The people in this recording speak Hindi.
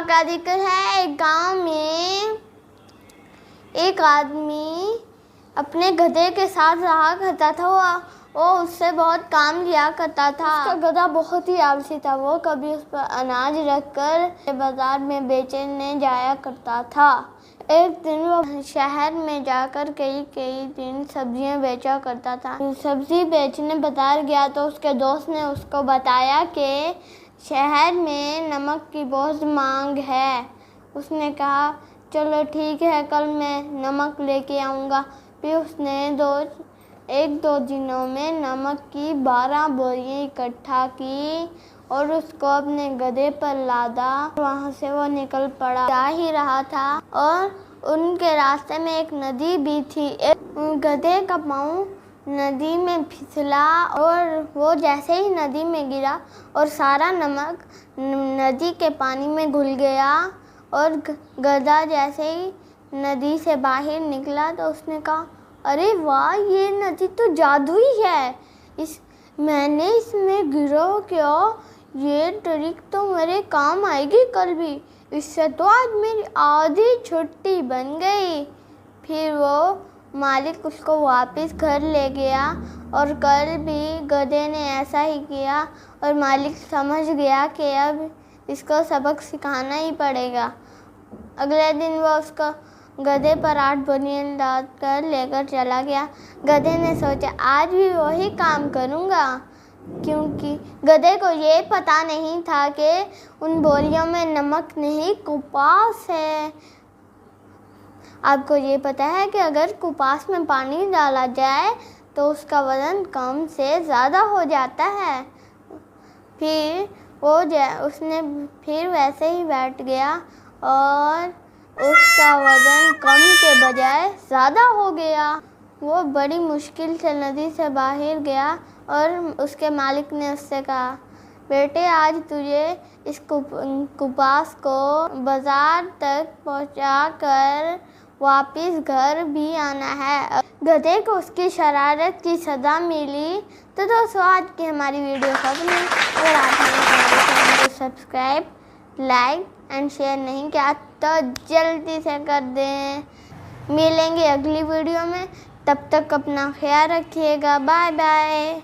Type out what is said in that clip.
का जिक्र है। एक गांव में एक आदमी अपने गधे के साथ रहा करता था। वो उससे बहुत काम लिया करता था। उसका गधा बहुत ही आलसी था। वो कभी उस पर अनाज रखकर बाजार में बेचने जाया करता था। एक दिन वो शहर में जाकर कई दिन सब्जियां बेचा करता था। सब्जी बेचने बाजार गया तो उसके दोस्त ने उसको बताया कि शहर में नमक की बहुत मांग है। उसने कहा चलो ठीक है, कल मैं नमक लेके आऊँगा। फिर उसने एक दो दिनों में नमक की 12 बोरियां इकट्ठा की और उसको अपने गधे पर लादा। वहाँ से वो निकल पड़ा। जा ही रहा था और उनके रास्ते में एक नदी भी थी। गधे का पाँव नदी में फिसला और वो जैसे ही नदी में गिरा और सारा नमक नदी के पानी में घुल गया। और गधा जैसे ही नदी से बाहर निकला तो उसने कहा, अरे वाह, ये नदी तो जादुई है। मैंने इसमें गिरो क्या? ये ट्रिक तो मेरे काम आएगी कल भी। इससे तो आज मेरी आधी छुट्टी बन गई। फिर वो मालिक उसको वापस घर ले गया और कल भी गधे ने ऐसा ही किया और मालिक समझ गया कि अब इसको सबक सिखाना ही पड़ेगा। अगले दिन वो उसको गधे पर 8 बोरियां लाद कर लेकर चला गया। गधे ने सोचा आज भी वही काम करूँगा, क्योंकि गधे को ये पता नहीं था कि उन बोरियों में नमक नहीं, कपास है। आपको ये पता है कि अगर कपास में पानी डाला जाए तो उसका वज़न कम से ज़्यादा हो जाता है। फिर उसने फिर वैसे ही बैठ गया और उसका वज़न कम के बजाय ज़्यादा हो गया। वो बड़ी मुश्किल से नदी से बाहर गया और उसके मालिक ने उससे कहा, बेटे आज तुझे इस कपास को बाज़ार तक पहुंचाकर वापस घर भी आना है। गधे को उसकी शरारत की सज़ा मिली। तो दोस्तों आज की हमारी वीडियो खत्म है। अगर आपने हमारे चैनल को सब्सक्राइब, लाइक एंड शेयर नहीं किया तो जल्दी से कर दें। मिलेंगे अगली वीडियो में, तब तक अपना ख्याल रखिएगा। Bye bye.